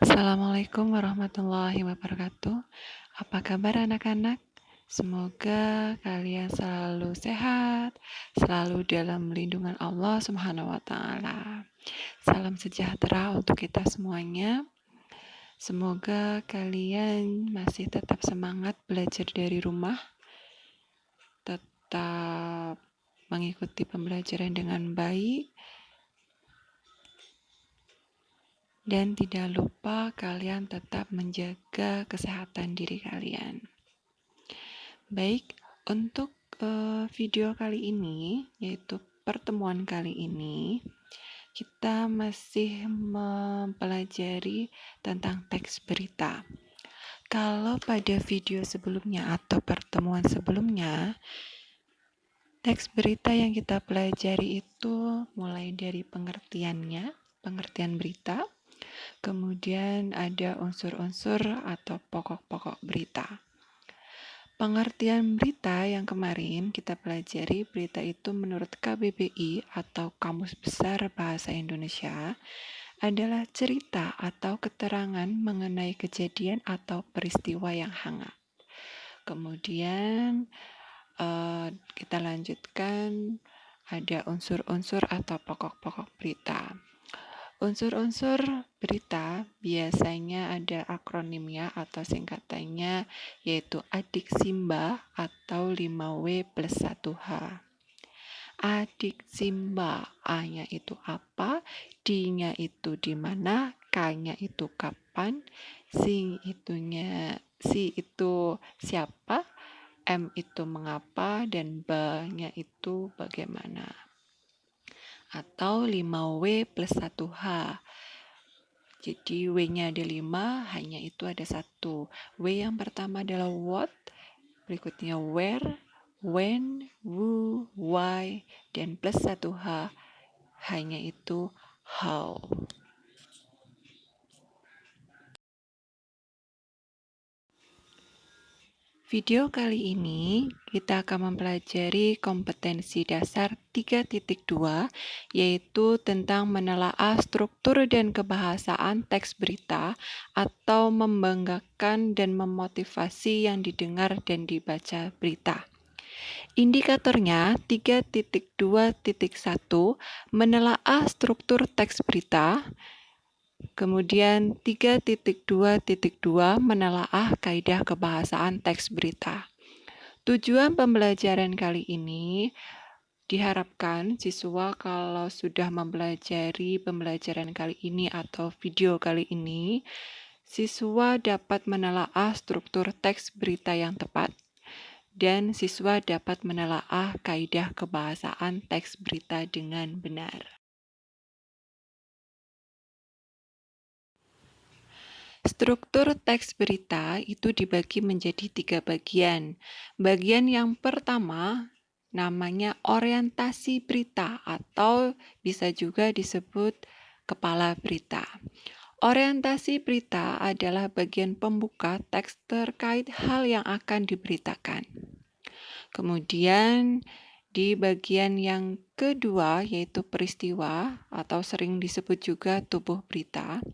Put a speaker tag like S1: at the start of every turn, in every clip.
S1: Assalamualaikum warahmatullahi wabarakatuh. Apa kabar anak-anak? Semoga kalian selalu sehat, selalu dalam lindungan Allah Subhanahu wa taala. Salam sejahtera untuk kita semuanya. Semoga kalian masih tetap semangat belajar dari rumah, tetap mengikuti pembelajaran dengan baik, dan tidak lupa kalian tetap menjaga kesehatan diri kalian. Baik, untuk video kali ini, yaitu pertemuan kali ini, kita masih mempelajari tentang teks berita. Kalau pada video sebelumnya atau pertemuan sebelumnya, teks berita yang kita pelajari itu mulai dari pengertiannya, pengertian berita, kemudian ada unsur-unsur atau pokok-pokok berita. Pengertian berita yang kemarin kita pelajari, berita itu menurut KBBI atau Kamus Besar Bahasa Indonesia adalah cerita atau keterangan mengenai kejadian atau peristiwa yang hangat. Kemudian kita lanjutkan, ada unsur-unsur atau pokok-pokok berita. Unsur-unsur berita biasanya ada akronimnya atau singkatannya, yaitu Adik Simba atau 5W plus 1H. Adik Simba, A-nya itu apa, D-nya itu di mana, K-nya itu kapan, Si itu siapa, M itu mengapa, dan B-nya itu bagaimana. Atau 5W plus 1H. Jadi W-nya ada 5, H-nya itu ada 1. W yang pertama adalah what, berikutnya where, when, who, why, dan plus 1H, H-nya itu how. Video kali ini kita akan mempelajari kompetensi dasar 3.2, yaitu tentang menelaah struktur dan kebahasaan teks berita atau membanggakan dan memotivasi yang didengar dan dibaca berita. Indikatornya 3.2.1 menelaah struktur teks berita. Kemudian 3.2.2 menelaah kaidah kebahasaan teks berita. Tujuan pembelajaran kali ini diharapkan siswa kalau sudah mempelajari pembelajaran kali ini atau video kali ini, siswa dapat menelaah struktur teks berita yang tepat dan siswa dapat menelaah kaidah kebahasaan teks berita dengan benar. Struktur teks berita itu dibagi menjadi 3 bagian. Bagian yang pertama namanya orientasi berita atau bisa juga disebut kepala berita. Orientasi berita adalah bagian pembuka teks terkait hal yang akan diberitakan. Kemudian di bagian yang kedua yaitu peristiwa atau sering disebut juga tubuh berita.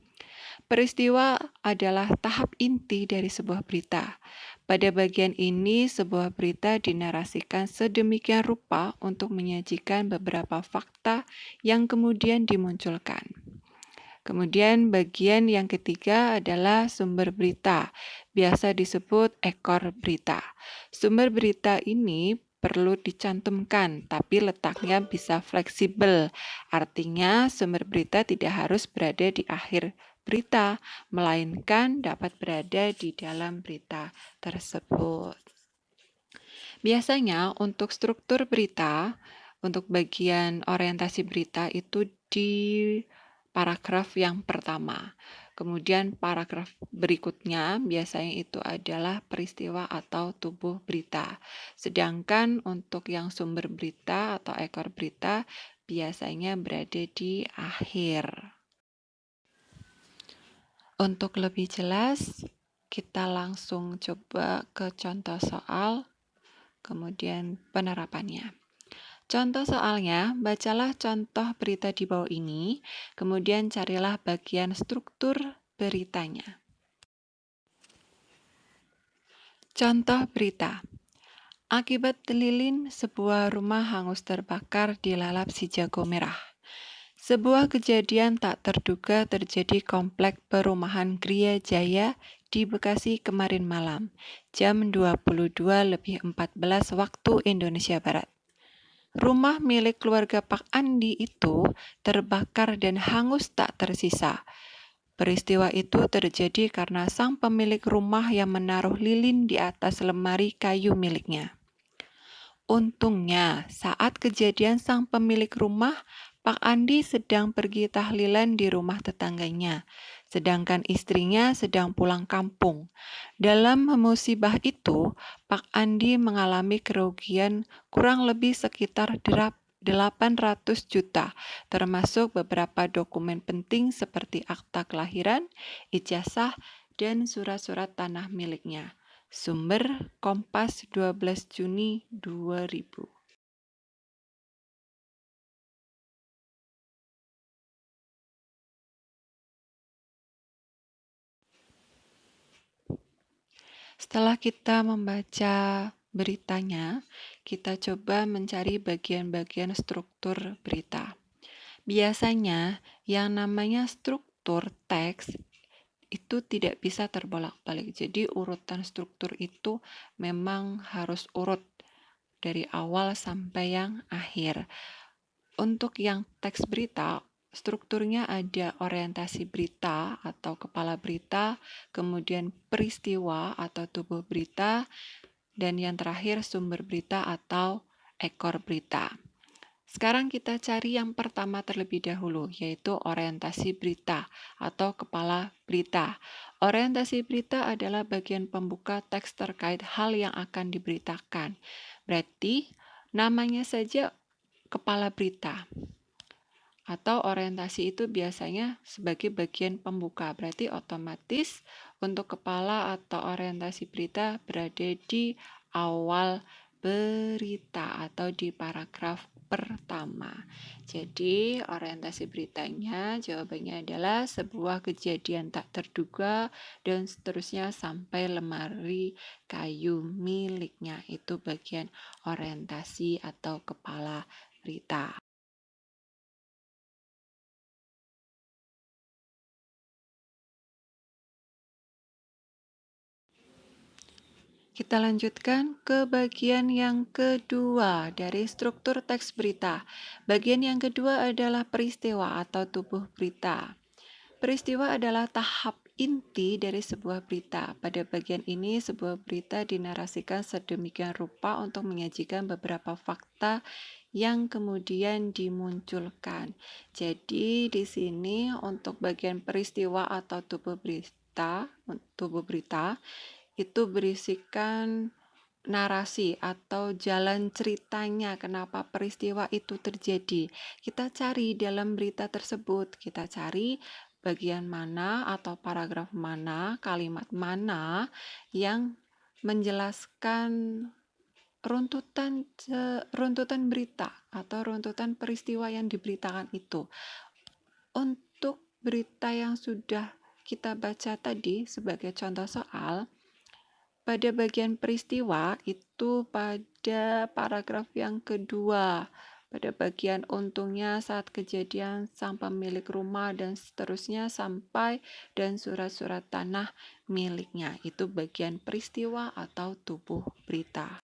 S1: Peristiwa adalah tahap inti dari sebuah berita. Pada bagian ini, sebuah berita dinarasikan sedemikian rupa untuk menyajikan beberapa fakta yang kemudian dimunculkan. Kemudian bagian yang ketiga adalah sumber berita, biasa disebut ekor berita. Sumber berita ini perlu dicantumkan, tapi letaknya bisa fleksibel. Artinya sumber berita tidak harus berada di akhir berita, melainkan dapat berada di dalam berita tersebut. Biasanya untuk struktur berita, untuk bagian orientasi berita itu di paragraf yang pertama. Kemudian paragraf berikutnya biasanya itu adalah peristiwa atau tubuh berita. Sedangkan untuk yang sumber berita atau ekor berita biasanya berada di akhir. Untuk lebih jelas, kita langsung coba ke contoh soal, kemudian penerapannya. Contoh soalnya, bacalah contoh berita di bawah ini, kemudian carilah bagian struktur beritanya. Contoh berita. Akibat lilin, sebuah rumah hangus terbakar dilalap si jago merah. Sebuah kejadian tak terduga terjadi komplek perumahan Gria Jaya di Bekasi kemarin malam, jam 22:14 waktu Indonesia Barat. Rumah milik keluarga Pak Andi itu terbakar dan hangus tak tersisa. Peristiwa itu terjadi karena sang pemilik rumah yang menaruh lilin di atas lemari kayu miliknya. Untungnya, saat kejadian sang pemilik rumah, Pak Andi sedang pergi tahlilan di rumah tetangganya, sedangkan istrinya sedang pulang kampung. Dalam musibah itu, Pak Andi mengalami kerugian kurang lebih sekitar 800 juta, termasuk beberapa dokumen penting seperti akta kelahiran, ijazah, dan surat-surat tanah miliknya. Sumber Kompas 12 Juni 2000. Setelah kita membaca beritanya, kita coba mencari bagian-bagian struktur berita. Biasanya, yang namanya struktur teks itu tidak bisa terbolak-balik. Jadi, urutan struktur itu memang harus urut dari awal sampai yang akhir. Untuk yang teks berita, strukturnya ada orientasi berita atau kepala berita, kemudian peristiwa atau tubuh berita, dan yang terakhir sumber berita atau ekor berita. Sekarang kita cari yang pertama terlebih dahulu, yaitu orientasi berita atau kepala berita. Orientasi berita adalah bagian pembuka teks terkait hal yang akan diberitakan. Berarti namanya saja kepala berita. Atau orientasi itu biasanya sebagai bagian pembuka. Berarti otomatis untuk kepala atau orientasi berita berada di awal berita atau di paragraf pertama. Jadi orientasi beritanya jawabannya adalah sebuah kejadian tak terduga dan seterusnya sampai lemari kayu miliknya. Itu bagian orientasi atau kepala berita. Kita lanjutkan ke bagian yang kedua dari struktur teks berita. Bagian yang kedua adalah peristiwa atau tubuh berita. Peristiwa adalah tahap inti dari sebuah berita. Pada bagian ini, sebuah berita dinarasikan sedemikian rupa untuk menyajikan beberapa fakta yang kemudian dimunculkan. Jadi, di sini untuk bagian peristiwa atau tubuh berita itu berisikan narasi atau jalan ceritanya kenapa peristiwa itu terjadi. Kita cari dalam berita tersebut, kita cari bagian mana atau paragraf mana, kalimat mana yang menjelaskan runtutan berita atau runtutan peristiwa yang diberitakan itu. Untuk berita yang sudah kita baca tadi sebagai contoh soal, pada bagian peristiwa itu pada paragraf yang kedua, pada bagian untungnya saat kejadian sang pemilik rumah dan seterusnya sampai dan surat-surat tanah miliknya. Itu bagian peristiwa atau tubuh berita.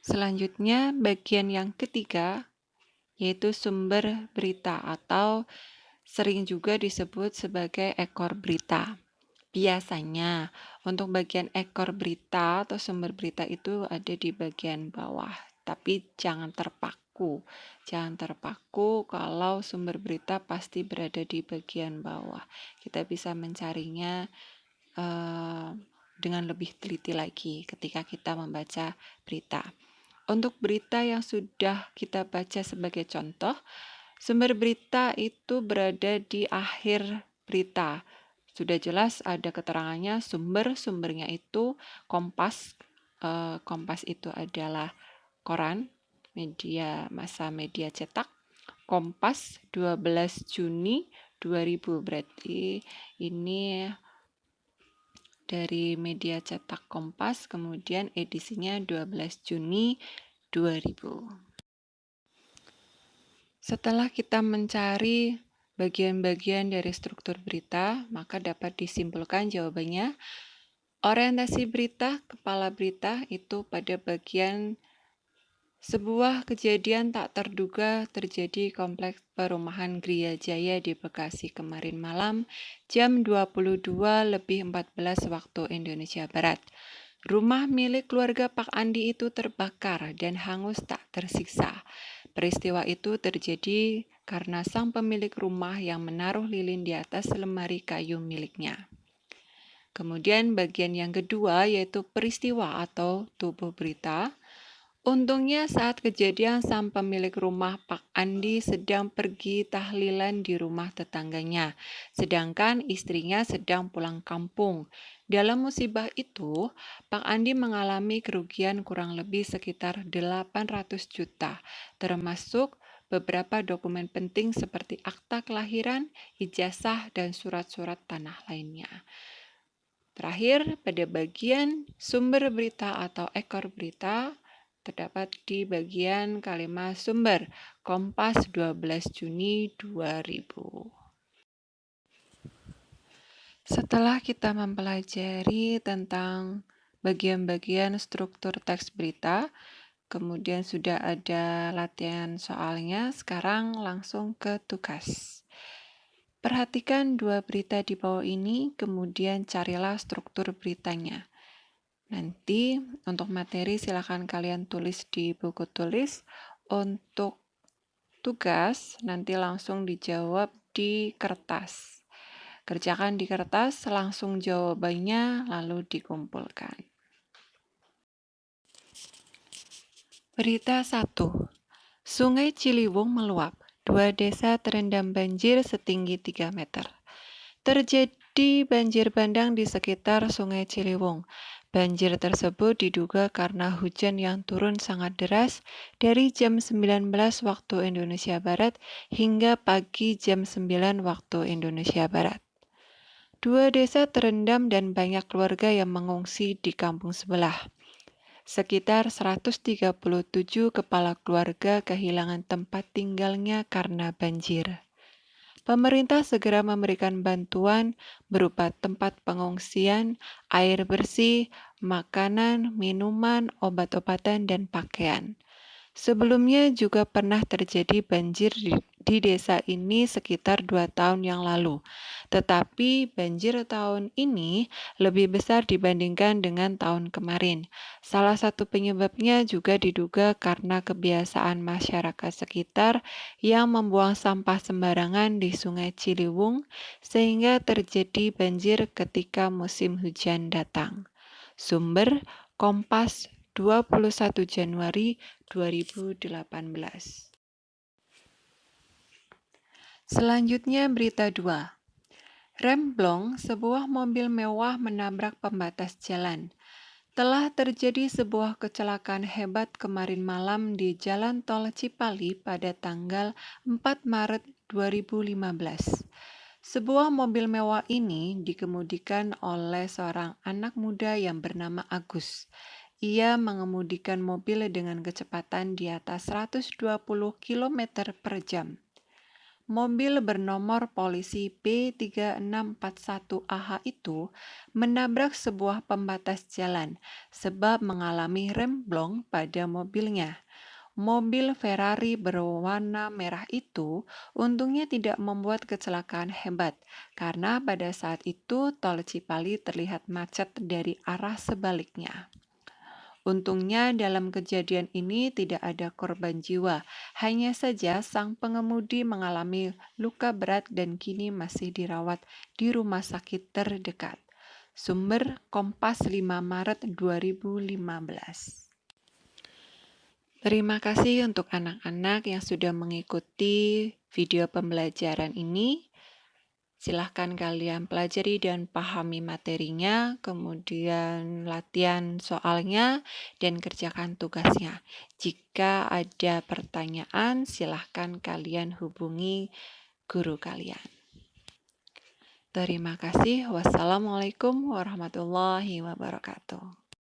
S1: Selanjutnya bagian yang ketiga yaitu sumber berita atau sering juga disebut sebagai ekor berita. Biasanya untuk bagian ekor berita atau sumber berita itu ada di bagian bawah, tapi jangan terpaku. Jangan terpaku kalau sumber berita pasti berada di bagian bawah. Kita bisa mencarinya dengan lebih teliti lagi ketika kita membaca berita. Untuk berita yang sudah kita baca sebagai contoh, sumber berita itu berada di akhir berita. Sudah jelas ada keterangannya, sumbernya itu Kompas. Kompas itu adalah koran, masa media cetak, Kompas 12 Juni 2000, berarti ini dari media cetak Kompas, kemudian edisinya 12 Juni 2000. Setelah kita mencari bagian-bagian dari struktur berita, maka dapat disimpulkan jawabannya. Orientasi berita, kepala berita itu pada bagian sebuah kejadian tak terduga terjadi kompleks perumahan Gria Jaya di Bekasi kemarin malam jam 22:14 waktu Indonesia Barat. Rumah milik keluarga Pak Andi itu terbakar dan hangus tak tersiksa. Peristiwa itu terjadi karena sang pemilik rumah yang menaruh lilin di atas lemari kayu miliknya. Kemudian bagian yang kedua yaitu peristiwa atau tubuh berita. Untungnya saat kejadian sang pemilik rumah Pak Andi sedang pergi tahlilan di rumah tetangganya, sedangkan istrinya sedang pulang kampung. Dalam musibah itu, Pak Andi mengalami kerugian kurang lebih sekitar 800 juta, termasuk beberapa dokumen penting seperti akta kelahiran, ijazah, dan surat-surat tanah lainnya. Terakhir, pada bagian sumber berita atau ekor berita, terdapat di bagian kalimat sumber Kompas 12 Juni 2000. Setelah kita mempelajari tentang bagian-bagian struktur teks berita, kemudian sudah ada latihan soalnya, sekarang langsung ke tugas. Perhatikan dua berita di bawah ini, kemudian carilah struktur beritanya. Nanti untuk materi silakan kalian tulis di buku tulis. Untuk tugas nanti langsung dijawab di kertas. Kerjakan di kertas, langsung jawabannya lalu dikumpulkan. Berita 1. Sungai Ciliwung meluap. 2 desa terendam banjir setinggi 3 meter. Terjadi banjir bandang di sekitar Sungai Ciliwung. Banjir tersebut diduga karena hujan yang turun sangat deras dari jam 19 waktu Indonesia Barat hingga pagi jam 9 waktu Indonesia Barat. 2 desa terendam dan banyak keluarga yang mengungsi di kampung sebelah. Sekitar 137 kepala keluarga kehilangan tempat tinggalnya karena banjir. Pemerintah segera memberikan bantuan berupa tempat pengungsian, air bersih, makanan, minuman, obat-obatan, dan pakaian. Sebelumnya juga pernah terjadi banjir di desa ini sekitar 2 tahun yang lalu. Tetapi banjir tahun ini lebih besar dibandingkan dengan tahun kemarin. Salah satu penyebabnya juga diduga karena kebiasaan masyarakat sekitar yang membuang sampah sembarangan di Sungai Ciliwung sehingga terjadi banjir ketika musim hujan datang. Sumber Kompas 21 Januari 2018. Selanjutnya berita 2. Remblong, sebuah mobil mewah menabrak pembatas jalan. Telah terjadi sebuah kecelakaan hebat kemarin malam di Jalan Tol Cipali pada tanggal 4 Maret 2015. Sebuah mobil mewah ini dikemudikan oleh seorang anak muda yang bernama Agus. Ia mengemudikan mobil dengan kecepatan di atas 120 km per jam. Mobil bernomor polisi B3641AH itu menabrak sebuah pembatas jalan sebab mengalami remblong pada mobilnya. Mobil Ferrari berwarna merah itu untungnya tidak membuat kecelakaan hebat karena pada saat itu tol Cipali terlihat macet dari arah sebaliknya. Untungnya dalam kejadian ini tidak ada korban jiwa, hanya saja sang pengemudi mengalami luka berat dan kini masih dirawat di rumah sakit terdekat. Sumber Kompas 5 Maret 2015. Terima kasih untuk anak-anak yang sudah mengikuti video pembelajaran ini. Silahkan kalian pelajari dan pahami materinya, kemudian latihan soalnya, dan kerjakan tugasnya. Jika ada pertanyaan, silahkan kalian hubungi guru kalian. Terima kasih. Wassalamualaikum warahmatullahi wabarakatuh.